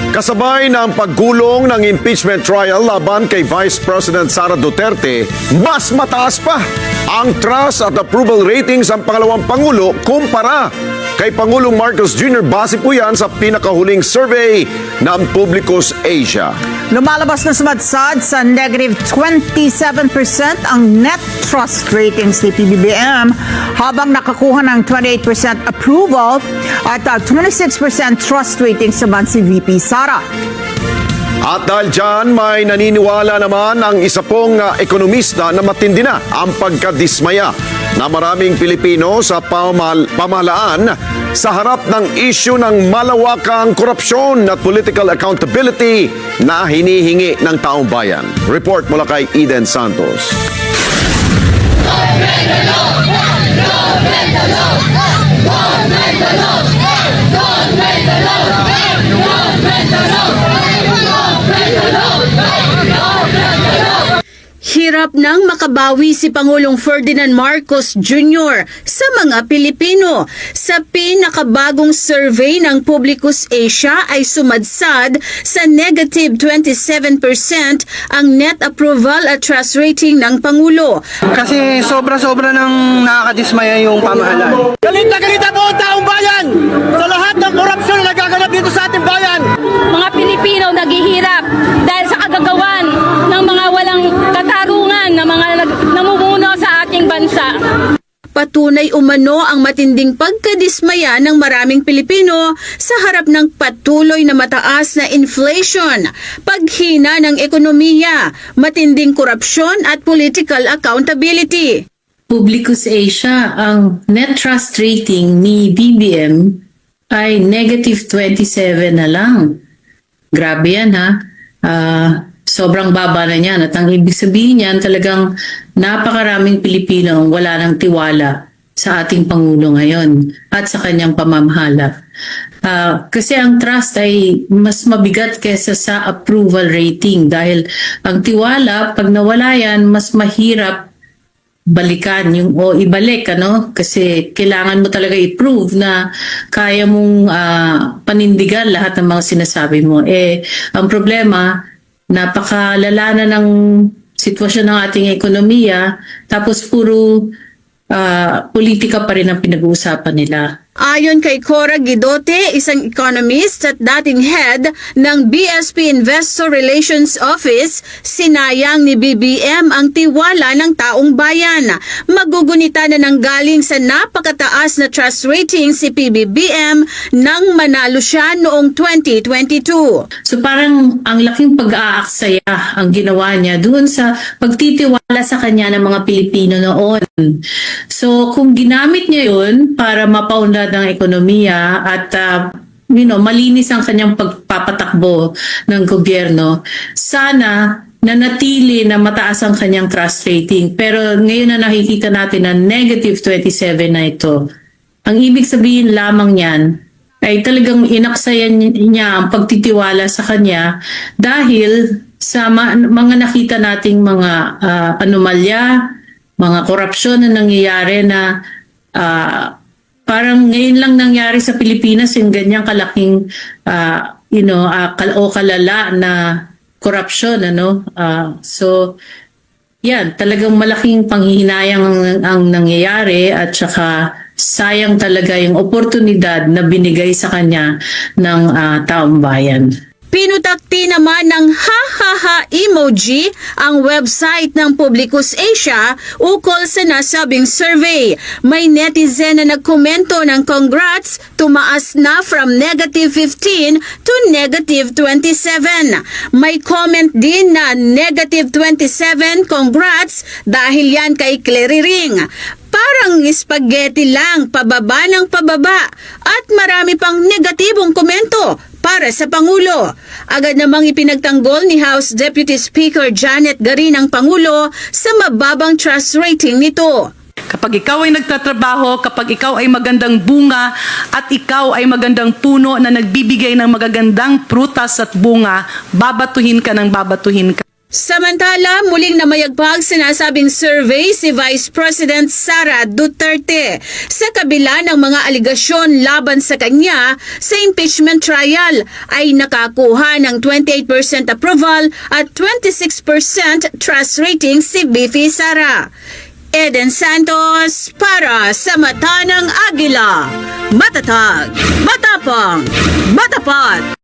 Kasabay ng paggulong ng impeachment trial laban kay Vice President Sara Duterte, mas mataas pa ang trust at approval ratings ang pangalawang Pangulo kumpara kay Pangulong Marcos Jr. Base po yan sa pinakahuling survey ng Publicus Asia. Lumalabas na sumadsad sa negative 27% ang net trust ratings ni PBBM habang nakakuha ng 28% approval at 26% trust ratings naman si VP Sara. At dahil dyan, may naniniwala naman ang isa pong ekonomista na matindi na ang pagkadismaya na maraming Pilipino sa pamahalaan sa harap ng isyu ng malawakang korupsyon at political accountability na hinihingi ng taong bayan. Report mula kay Eden Santos. Hirap nang makabawi si Pangulong Ferdinand Marcos Jr. sa mga Pilipino. Sa pinakabagong survey ng Publicus Asia ay sumadsad sa negative 27% ang net approval at trust rating ng Pangulo. Kasi sobra-sobra nang nakakadismaya yung pamahalaan. Galit na po ang taong bayan sa lahat ng korupsyon na nagaganap dito sa ating bayan. Mga Pilipino naghihirap dahil sa kagagawan ng mga walang katarungan na mga namumuno sa ating bansa. Patunay umano ang matinding pagkadismaya ng maraming Pilipino sa harap ng patuloy na mataas na inflation, paghina ng ekonomiya, matinding korupsyon at political accountability. Publicus Asia, ang net trust rating ni BBM ay negative 27 na lang. Grabe yan ha. Sobrang baba na niyan. At ang ibig sabihin niyan, talagang napakaraming Pilipino ang wala ng tiwala sa ating Pangulo ngayon at sa kanyang pamamahala. Kasi ang trust ay mas mabigat kesa sa approval rating dahil ang tiwala, pag nawala yan, mas mahirap balikan yung o ibalik kasi kailangan mo talaga i-prove na kaya mong panindigan lahat ng mga sinasabi mo. Ang problema, napakalala na ng sitwasyon ng ating ekonomiya tapos puro politika pa rin ang pinag-uusapan nila. Ayon kay Cora Guidote, isang economist at dating head ng BSP Investor Relations Office, sinayang ni BBM ang tiwala ng taong bayan. Magugunita na nanggaling sa napakataas na trust rating si PBBM nang manalo siya noong 2022. So parang ang laking pag-aaksaya ang ginawa niya doon sa pagtitiwala sa kanya ng mga Pilipino noon. So kung ginamit niya yun para mapaunlad ng ekonomiya at malinis ang kanyang pagpapatakbo ng gobyerno, sana nanatili na mataas ang kanyang trust rating. Pero ngayon na nakikita natin na negative 27 na ito. Ang ibig sabihin lamang niyan ay talagang inaksayan niya ang pagtitiwala sa kanya dahil sa mga nakita nating mga anomalya, mga korupsyon na nangyayari na parang ngayon lang nangyari sa Pilipinas yung ganyang kalaking kalala na korupsyon. So yan, talagang malaking panghihinayang ang nangyayari at saka sayang talaga yung oportunidad na binigay sa kanya ng taong bayan. Pinutakti naman ng ha-ha-ha emoji ang website ng Publicus Asia ukol sa nasabing survey. May netizen na nagkomento ng congrats, tumaas na from negative 15 to negative 27. May comment din na negative 27 congrats dahil yan kay Clary Ring. Parang spaghetti lang, pababa ng pababa at marami pang negatibong komento para sa Pangulo. Agad namang ipinagtanggol ni House Deputy Speaker Janet Garin ang Pangulo sa mababang trust rating nito. Kapag ikaw ay nagtatrabaho, kapag ikaw ay magandang bunga at ikaw ay magandang puno na nagbibigay ng magagandang prutas at bunga, babatuhin ka ng babatuhin ka. Samantala, muling namayagpag sinasabing survey si Vice President Sara Duterte sa kabila ng mga aligasyon laban sa kanya sa impeachment trial ay nakakuha ng 28% approval at 26% trust rating si VP Sara. Eden Santos para sa Mata ng Agila. Matatag, matapang, matapat.